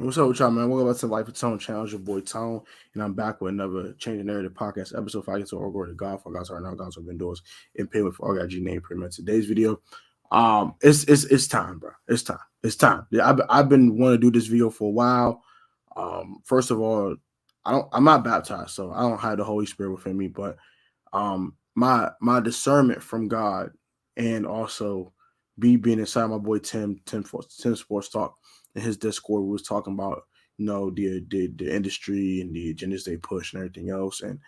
What's up with y'all, man? Welcome back to Life with Tone Challenge. Your boy Tone, and I'm back with another Change the Narrative podcast episode. If I get to all glory to God, for God's are now, God's open doors, and payment for all God G name. Pretty much today's video. It's time, bro. It's time. It's time. Yeah, I've been wanting to do this video for a while. First of all, I'm not baptized, so I don't have the Holy Spirit within me. But my discernment from God, and also being inside my boy Tim Sports Talk in his Discord, we was talking about the industry and the agendas they push and everything else, and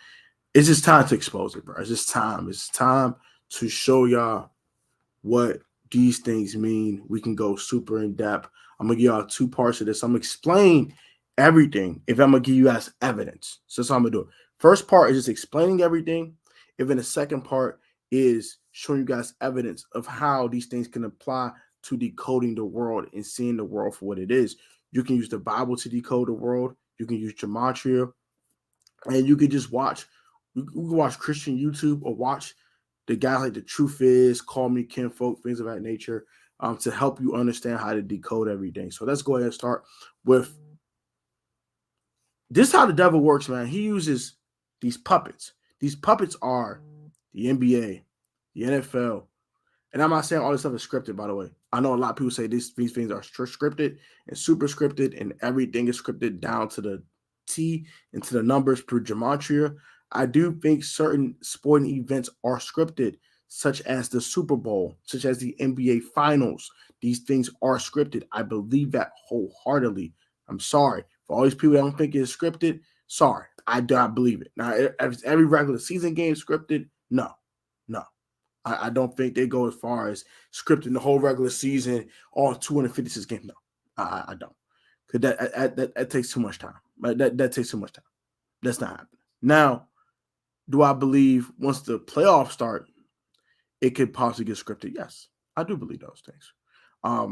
it's just time to expose it, bro. It's just time. It's time to show y'all what these things mean. We can go super in depth. I'm gonna give y'all two parts of this. I'm gonna explain everything if I'm gonna give you guys evidence. So that's how I'm gonna do it. First part is just explaining everything. And then the second part is showing you guys evidence of how these things can apply to decoding the world and seeing the world for what it is. You can use the Bible to decode the world. You can use Gematria, and you can just watch. You can watch Christian YouTube or watch the guys like The Truth Is, Call Me Kinfolk, things of that nature, to help you understand how to decode everything. So let's go ahead and start with this: how the devil works, man. He uses these puppets. These puppets are the NBA, the NFL, and I'm not saying all this stuff is scripted, by the way. I know a lot of people say these things are scripted and super scripted, and everything is scripted down to the T and to the numbers per gematria. I do think certain sporting events are scripted, such as the Super Bowl, such as the NBA Finals. These things are scripted. I believe that wholeheartedly. I'm sorry for all these people that don't think it's scripted. Sorry, I do not believe it. Now, every regular season game scripted? No, no. I don't think they go as far as scripting the whole regular season, all 256 games. No, I don't, because that takes too much time. Right? That takes too much time. That's not happening. Now, do I believe once the playoffs start, it could possibly get scripted? Yes, I do believe those things. I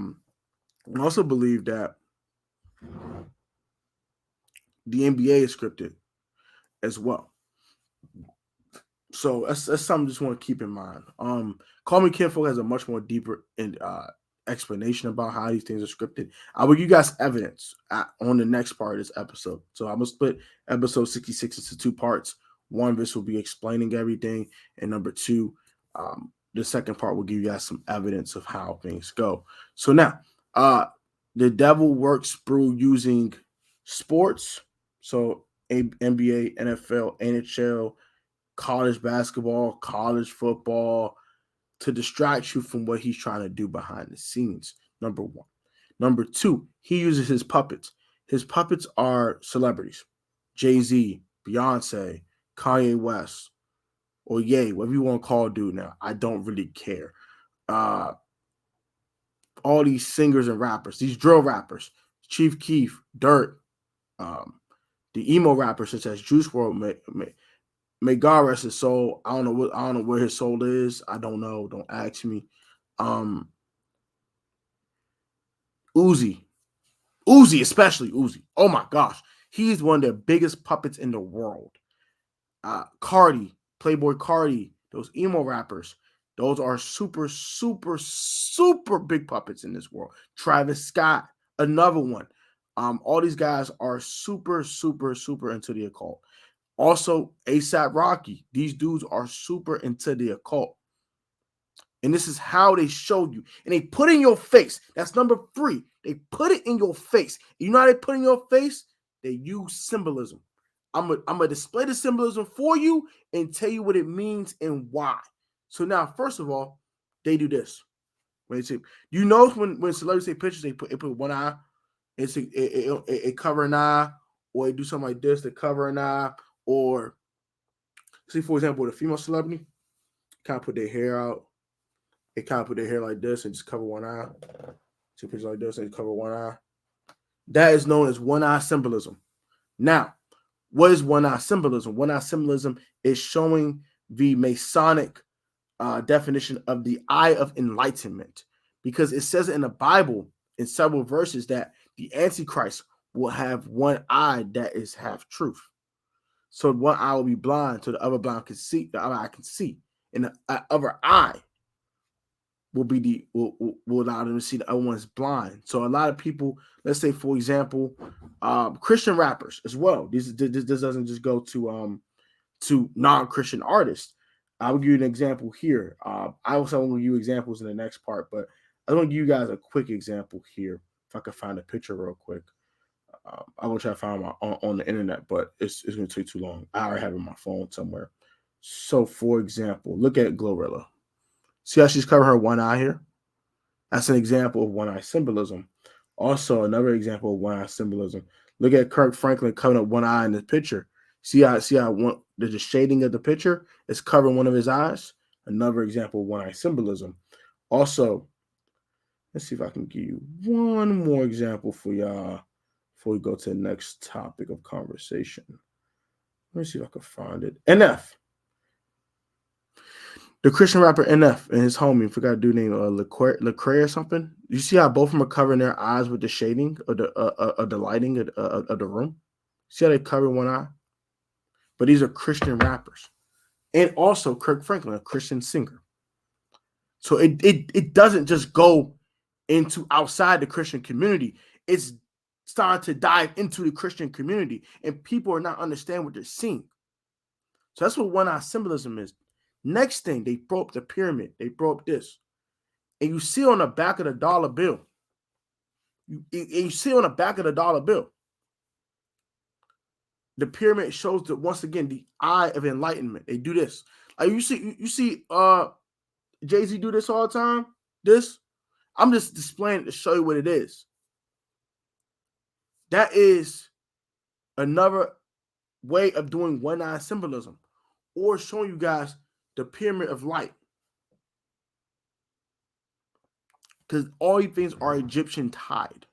also believe that the NBA is scripted as well. So that's something I just want to keep in mind. Call Me Kinfolk has a much more deeper explanation about how these things are scripted. I will give you guys evidence on the next part of this episode. So I'm gonna split episode 66 into two parts. One, this will be explaining everything, and number two, the second part will give you guys some evidence of how things go. So now, the devil works through using sports, so NBA, NFL, NHL, college basketball, college football, to distract you from what he's trying to do behind the scenes. Number one. Number two, he uses his puppets. His puppets are celebrities: Jay-Z, Beyonce, Kanye West, or Ye, whatever you want to call dude now. I don't really care. Uh, all these singers and rappers, these drill rappers, Chief Keef, Dirt, um, the emo rappers such as Juice WRLD, may God rest his soul. I don't know where his soul is. I don't know. Don't ask me. Um, Uzi, especially Uzi. Oh my gosh, he's one of the biggest puppets in the world. Cardi, Playboy Cardi, those emo rappers. Those are super, super, super big puppets in this world. Travis Scott, another one. All these guys are super, super, super into the occult. Also, ASAP Rocky. These dudes are super into the occult. And this is how they showed you. And they put in your face. That's number three. They put it in your face. You know how they put in your face? They use symbolism. I'm gonna display the symbolism for you and tell you what it means and why. So now, first of all, they do this. When they say, you know, when celebrities take pictures, they put one eye, it cover an eye, or they do something like this to cover an eye, or see, for example, with a female celebrity, kind of put their hair out. They kind of put their hair like this and just cover one eye. Two pictures like this and cover one eye. That is known as one eye symbolism. Now, what is one eye symbolism? One eye symbolism is showing the Masonic definition of the eye of enlightenment, because it says in the Bible in several verses that the Antichrist will have one eye that is half truth. So one eye will be blind, so the other blind can see. The other eye can see, and the other eye will allow them to see the other one's blind. So a lot of people, let's say for example, Christian rappers as well. This doesn't just go to non-Christian artists. I will give you an example here. I also will give you examples in the next part, but I want to give you guys a quick example here. If I can find a picture real quick. I will try to find my on the internet, but it's going to take too long. I already have it on my phone somewhere. So, for example, look at Glorilla. See how she's covering her one eye here? That's an example of one eye symbolism. Also, another example of one eye symbolism. Look at Kirk Franklin covering up one eye in the picture. See how the shading of the picture is covering one of his eyes? Another example of one eye symbolism. Also, let's see if I can give you one more example for y'all before we go to the next topic of conversation. Let me see if I can find it. NF. The Christian rapper NF and his homie, forgot a dude named Lecrae or something. You see how both of them are covering their eyes with the shading of the lighting of the room? See how they cover one eye? But these are Christian rappers. And also Kirk Franklin, a Christian singer. So it doesn't just go into outside the Christian community. It's starting to dive into the Christian community. And people are not understanding what they're seeing. So that's what one eye symbolism is. Next thing, they broke the pyramid. They broke this. And you see on the back of the dollar bill. You see on the back of the dollar bill. The pyramid shows that once again the eye of enlightenment. They do this. Like you see Jay-Z do this all the time. This. I'm just displaying it to show you what it is. That is another way of doing one eye symbolism, or showing you guys the pyramid of light. Because all these things are Egyptian tied.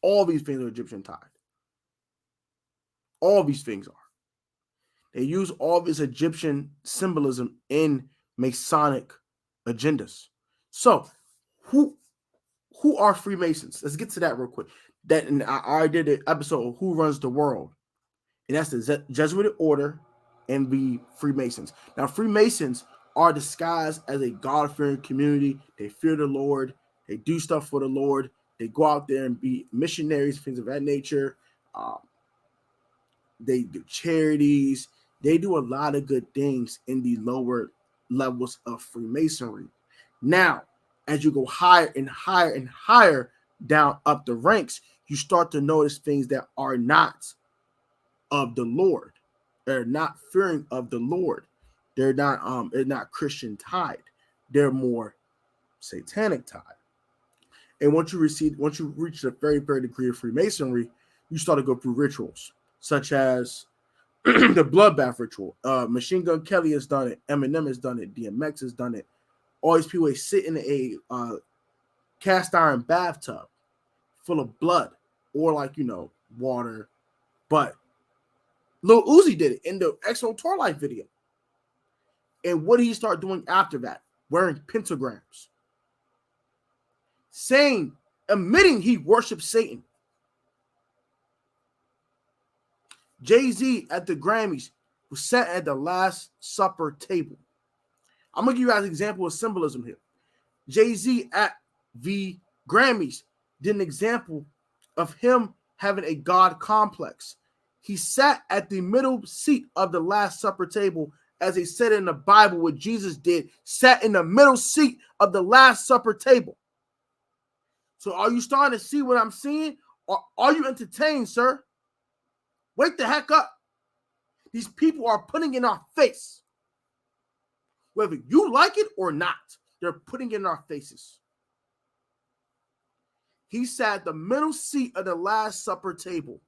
All these things are Egyptian tied. All these things are. They use all this Egyptian symbolism in Masonic agendas. So, who are Freemasons? Let's get to that real quick. I already did an episode of Who Runs the World. And that's the Jesuit order and the Freemasons. Now, Freemasons are disguised as a God-fearing community. They fear the Lord. They do stuff for the Lord. They go out there and be missionaries, things of that nature. They do charities. They do a lot of good things in the lower levels of Freemasonry. Now, as you go higher and higher and higher down up the ranks, you start to notice things that are not of the Lord. They're not fearing of the Lord. They're not Christian tied. They're more satanic tied. And once you reach the very, very degree of Freemasonry, you start to go through rituals such as the bloodbath ritual. Machine Gun Kelly has done it. Eminem has done it. DMX has done it. All these people, they sit in a cast iron bathtub full of blood or water. But Lil Uzi did it in the XO Tour Life video. And what did he start doing after that? Wearing pentagrams. Admitting he worships Satan. Jay-Z at the Grammys was sat at the Last Supper table. I'm going to give you guys an example of symbolism here. Jay-Z at the Grammys did an example of him having a God complex. He sat at the middle seat of the Last Supper table, as they said in the Bible, what Jesus did, sat in the middle seat of the Last Supper table. So are you starting to see what I'm seeing? Or are you entertained, sir? Wake the heck up. These people are putting in our face. Whether you like it or not, they're putting it in our faces. He sat at the middle seat of the Last Supper table.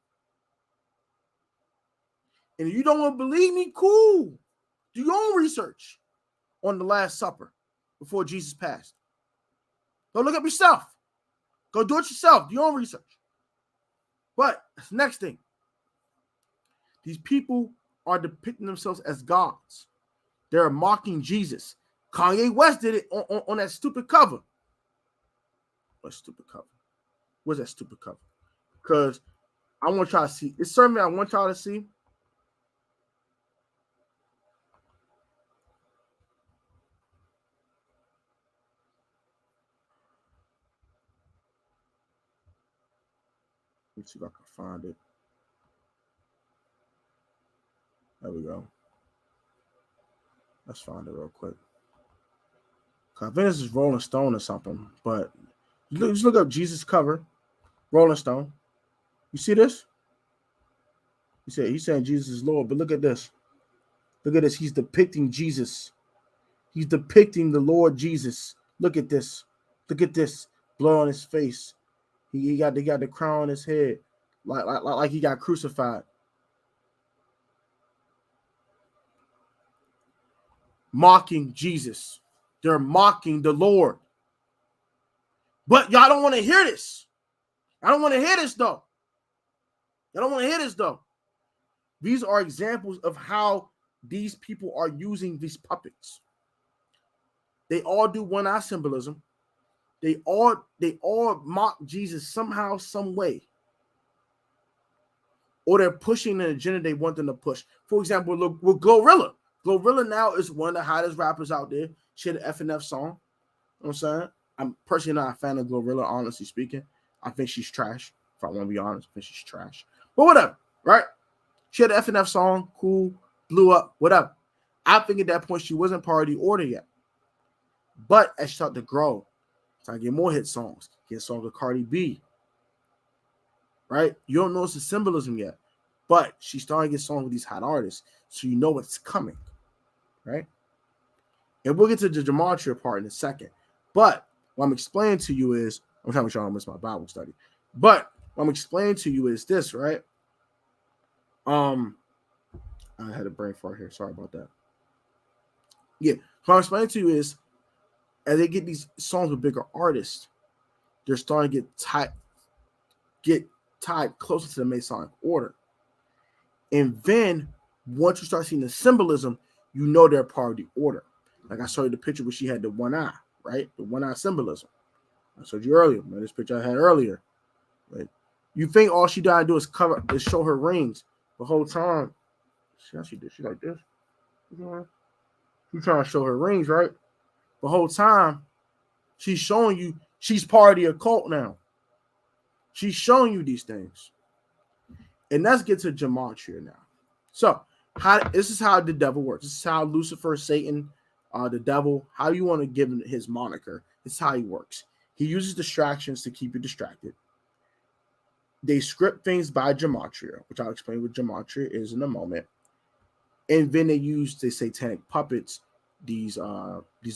And if you don't want to believe me, cool. Do your own research on the Last Supper before Jesus passed. Go look up yourself. Go do it yourself. Do your own research. But that's the next thing. These people are depicting themselves as gods. They're mocking Jesus. Kanye West did it on that stupid cover. What stupid cover? What's that stupid cover? Because I want y'all to see. It's something I want y'all to see. Let's see if I can find it. There we go. Let's find it real quick. I think this is Rolling Stone or something, but just look up Jesus cover, Rolling Stone. You see this? He's saying Jesus is Lord, but look at this. Look at this. He's depicting Jesus. He's depicting the Lord Jesus. Look at this. Look at this. Blood on his face. He got the crown on his head, like he got crucified. Mocking Jesus. They're mocking the Lord. But y'all don't want to hear this. I don't want to hear this though. I don't want to hear this though. These are examples of how these people are using these puppets. They all do one eye symbolism. They all mock Jesus somehow, some way. Or they're pushing an agenda they want them to push. For example, look with Glorilla. Glorilla now is one of the hottest rappers out there. She had an FNF song. You know what I'm saying? I'm personally not a fan of Glorilla, honestly speaking. I think she's trash. If I want to be honest, I think she's trash. But whatever, right? She had an FNF song, cool, blew up, whatever. I think at that point she wasn't part of the order yet. But as she started to grow, started to get more hit songs, get songs with Cardi B, right? You don't notice the symbolism yet, but she's starting to get songs with these hot artists, so you know what's coming, right? And we'll get to the Gematria part in a second. But what I'm explaining to you is, I'm trying to make sure I don't miss my Bible study. But what I'm explaining to you is this, right? I had a brain fart here. Sorry about that. Yeah, what I'm explaining to you is, as they get these songs with bigger artists, they're starting to get tied closer to the Masonic order. And then once you start seeing the symbolism, you know they're part of the order. Like I showed you the picture where she had the one eye, right? The one eye symbolism. I showed you earlier. Man, this picture I had earlier. Right? You think all she tried to do is show her rings the whole time. See how she did? She like this. She's trying to show her rings, right? The whole time, she's showing you she's part of the occult now. She's showing you these things. And let's get to Gematria now. So, this is how the devil works. This is how Lucifer, Satan, the devil, how you want to give him his moniker. This is how he works. He uses distractions to keep you distracted. They script things by Gematria, which I'll explain what Gematria is in a moment. And then they use the satanic puppets, these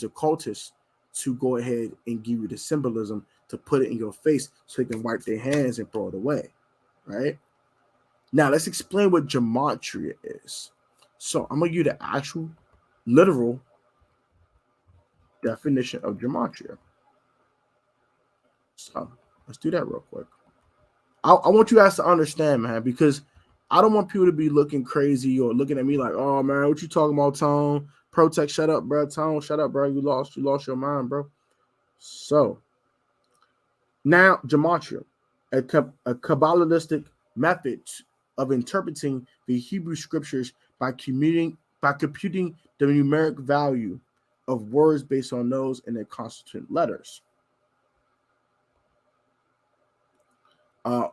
occultists, to go ahead and give you the symbolism to put it in your face so they can wipe their hands and throw it away, right? Now, let's explain what Gematria is. So, I'm going to give you the actual, literal definition of Gematria. So, let's do that real quick. I want you guys to understand, man, because I don't want people to be looking crazy or looking at me like, oh, man, what you talking about, Tone? Protect, shut up, bro. Tone, shut up, bro. You lost your mind, bro. So, now, Gematria, a Kabbalistic method of interpreting the Hebrew scriptures by computing the numeric value of words based on those and their constituent letters.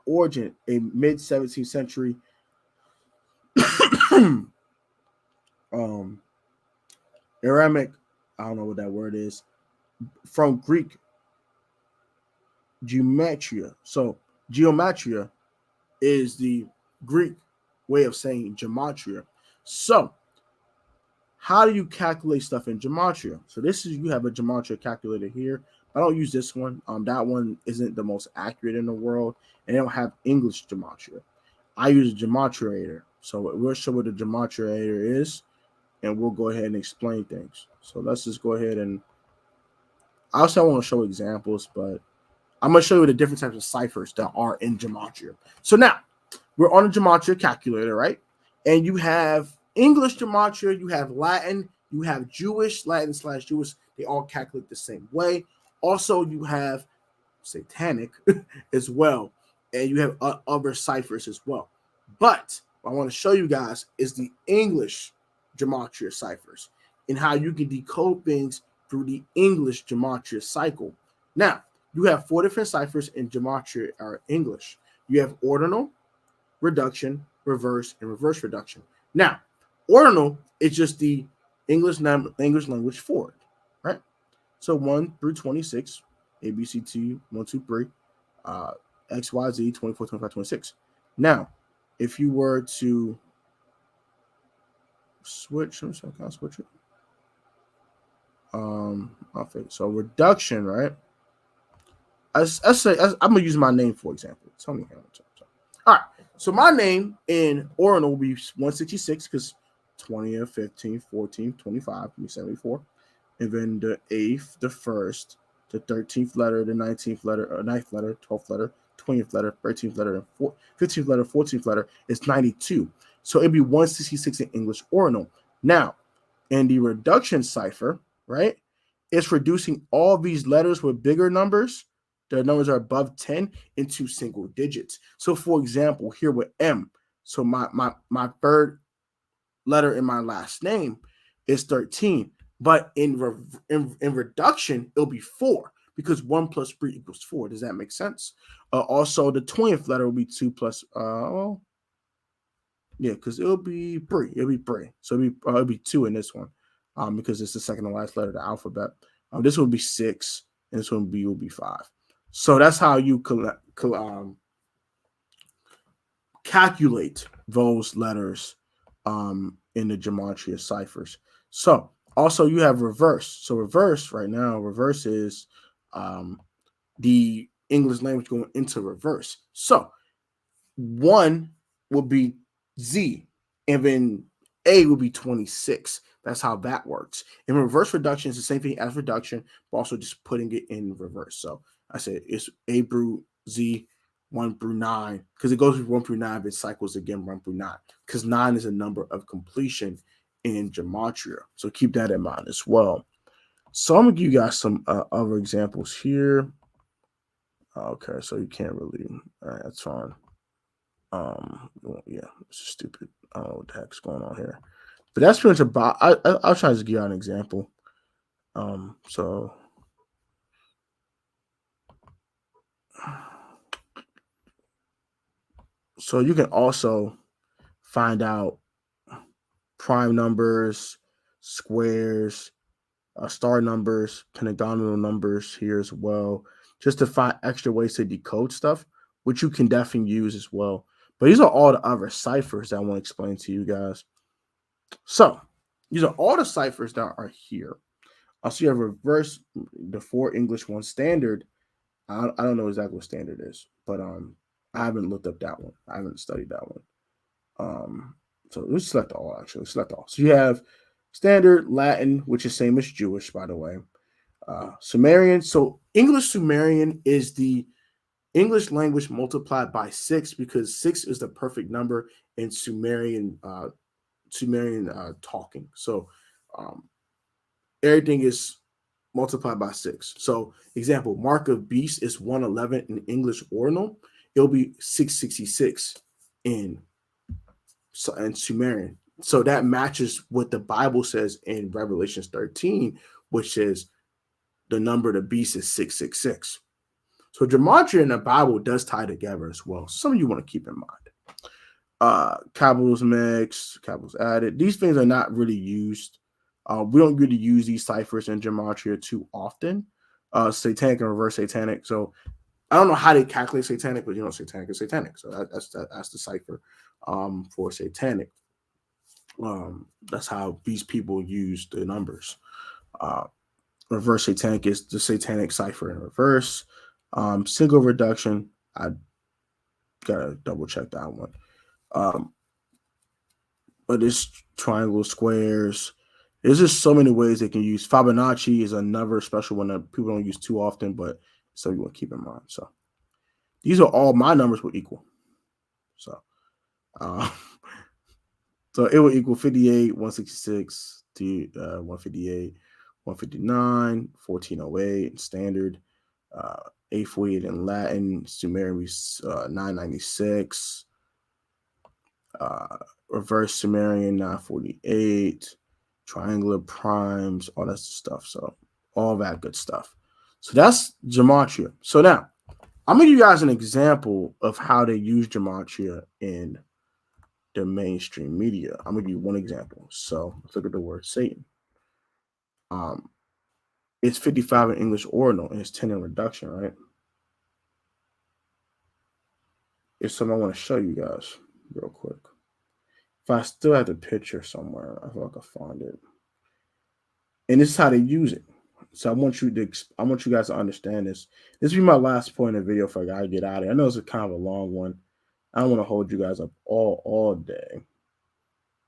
Origin, a mid-17th century Aramaic, I don't know what that word is, from Greek gematria. So gematria is the Greek way of saying gematria. So how do you calculate stuff in gematria? So you have a gematria calculator here. I don't use this one. That one isn't the most accurate in the world, and they don't have English gematria. I use a gematriator. So we'll show what a gematriator is, and we'll go ahead and explain things. So let's just go ahead and I also want to show examples, but I'm going to show you the different types of ciphers that are in Gematria. So now, we're on a Gematria calculator, right? And you have English Gematria, you have Latin, you have Jewish, Latin/Jewish. They all calculate the same way. Also, you have Satanic as well. And you have other ciphers as well. But what I want to show you guys is the English Gematria ciphers and how you can decode things through the English Gematria cycle. Now, you have 4 different ciphers in Gematria or English. You have ordinal, reduction, reverse, and reverse reduction. Now, ordinal is just the English language forward, right? So 1 through 26, A, B, C, T, 1, 2, 3, X, Y, Z, 24, 25, 26. Now, if you were to switch, can I switch it? Okay, so reduction, right? I say I'm gonna use my name for example. Tony Hamilton. All right. So my name in ordinal will be 166 because 20th, 15th, 14th, 25, 74. And then the 8th, the 1st, the 13th letter, the 19th letter, 9th letter, 12th letter, 20th letter, 13th letter, and 15th letter, 14th letter is 92. So it'd be 166 in English ordinal. Now, in the reduction cipher, right, it's reducing all these letters with bigger numbers. The numbers are above 10 into single digits. So, for example, here with M, so my third letter in my last name is 13, but in reduction, it'll be 4 because 1 plus 3 equals 4. Does that make sense? Also, the 20th letter will be 2 plus, yeah, because it'll be 3. It'll be 3. So it'll be 2 in this one because it's the second to last letter of the alphabet. This will be 6, and this one will be 5. So that's how you calculate those letters in the Gematria ciphers. So also you have reverse. So reverse right now, reverse is the English language going into reverse. So 1 will be Z, and then A will be 26. That's how that works. And reverse reduction is the same thing as reduction, but also just putting it in reverse. So I said it's A through Z, 1 through 9, because it goes from 1 through 9, but it cycles again 1 through 9, because 9 is a number of completion in Gematria. So keep that in mind as well. So I'm going to give you guys some other examples here. Okay, so you can't really, all right, that's fine. Yeah, it's stupid. I don't know what the heck's going on here, but that's pretty much about. I'll try to give you an example. So you can also find out prime numbers, squares, star numbers, pentagonal numbers here as well, just to find extra ways to decode stuff, which you can definitely use as well. But these are all the other ciphers that I want to explain to you guys. So these are all the ciphers that are here. So you have reverse, the 4 English 1 standard. I don't know exactly what standard is, but I haven't looked up that one. I haven't studied that one. So let's select all actually. Select all. So you have standard Latin, which is same as Jewish, by the way. Sumerian. So English Sumerian is the English language multiplied by 6 because 6 is the perfect number in Sumerian talking. So everything is multiplied by 6. So example, mark of beast is 111 in English ordinal. It'll be 666 in Sumerian. So that matches what the Bible says in Revelations 13, which says the number of the beast is 666. So Gematria and the Bible does tie together as well. Some of you want to keep in mind. Capitals mixed, capitals added. These things are not really used. We don't really use these ciphers in Gematria too often. Satanic and reverse satanic. So I don't know how they calculate satanic, but satanic is satanic. So that's the cipher for satanic. That's how these people use the numbers. Reverse satanic is the satanic cipher in reverse. Single reduction, I gotta double check that one. But it's triangle, squares. There's just so many ways they can use. Fibonacci is another special one that people don't use too often, but so you want to keep in mind. So these are all my numbers will equal. So so it will equal 58, 166 to 158, 159, 1408 standard, 848 in Latin, Sumerian 996, reverse Sumerian 948, triangular primes, all that stuff. So all that good stuff. So that's Gematria. So now I'm gonna give you guys an example of how they use gematria in the mainstream media. I'm gonna give you one example. So let's look at the word Satan. It's 55 in English ordinal and it's 10 in reduction, right? It's something I want to show you guys real quick. If I still have the picture somewhere, I feel like I find it. And this is how they use it. So I want you guys to understand this. This will be my last point in the video if I gotta get out of here. I know it's a kind of a long one. I don't want to hold you guys up all day.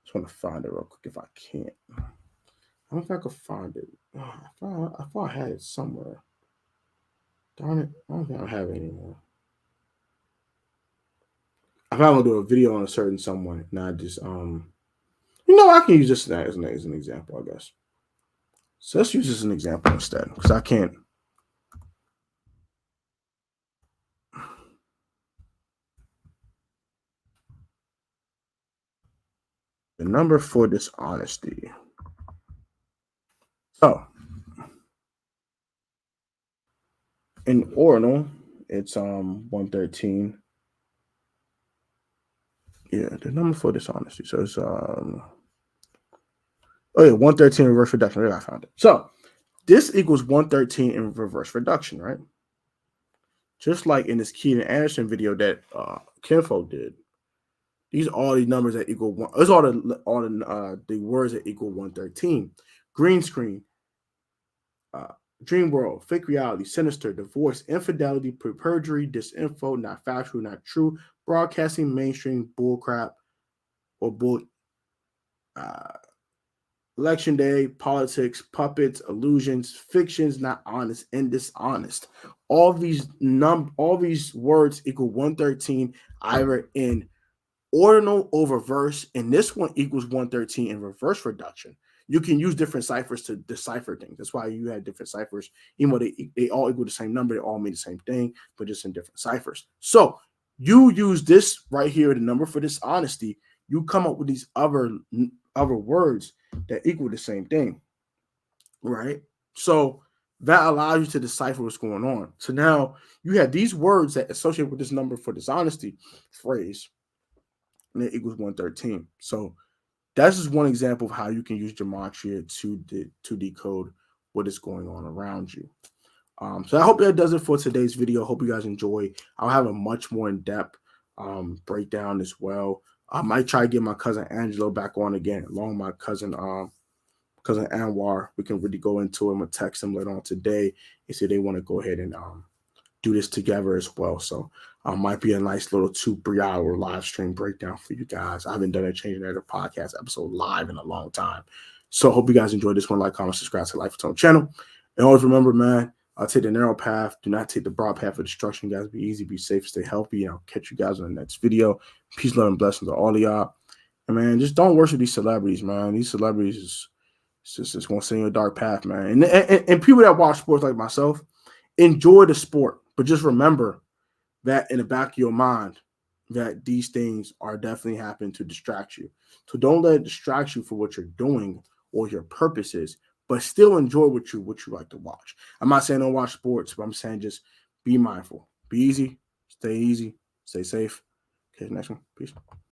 Just want to find it real quick if I can't. I don't think I could find it. I thought I had it somewhere. Darn it. I don't think I have it anymore. I probably do a video on a certain someone, not just I can use this as an example, I guess. So let's use this as an example instead, because I can't. The number for dishonesty. So in ordinal, it's 113. Yeah, the number for dishonesty. So it's 113 reverse reduction. There, I found it. So this equals 113 in reverse reduction, right? Just like in this Keaton Anderson video that Kinfo did. These are all these numbers that equal one. It's all the words that equal 113. Green screen, dream world, fake reality, sinister, divorce, infidelity, perjury, disinfo, not factual, not true, broadcasting, mainstream, bullcrap, or bull. Election day, politics, puppets, illusions, fictions, not honest, and dishonest. All these words equal 113 either in ordinal or reverse, and this one equals 113 in reverse reduction. You can use different ciphers to decipher things. That's why you have different ciphers. Even though they all equal the same number, they all mean the same thing, but just in different ciphers. So you use this right here, the number for dishonesty. You come up with these other words that equal the same thing, right? So that allows you to decipher what's going on. So now you have these words that associate with this number for dishonesty phrase, and it equals 113. So that's just one example of how you can use gematria to decode what is going on around you. So I hope that does it for today's video. Hope you guys enjoy. I'll have a much more in-depth breakdown as well. I might try to get my cousin Angelo back on again, along with my cousin Anwar. We can really go into it. I'm gonna text them later on today and say they want to go ahead and do this together as well. So might be a nice little 2-3 hour live stream breakdown for you guys. I haven't done a Changing Narrative podcast episode live in a long time. So hope you guys enjoyed this one. Like, comment, subscribe to the Life of Tone channel. And always remember, man, I'll take the narrow path. Do not take the broad path of destruction. You guys, be easy, be safe, stay healthy. And I'll catch you guys on the next video. Peace, love, and blessings to all of y'all. And man, just don't worship these celebrities, man. These celebrities is just going to send you a dark path, man. And people that watch sports like myself, enjoy the sport. But just remember that in the back of your mind, that these things are definitely happening to distract you. So don't let it distract you for what you're doing or your purposes, but still enjoy what you like to watch. I'm not saying don't watch sports, but I'm saying just be mindful. Be easy, stay safe. Okay, next one. Peace.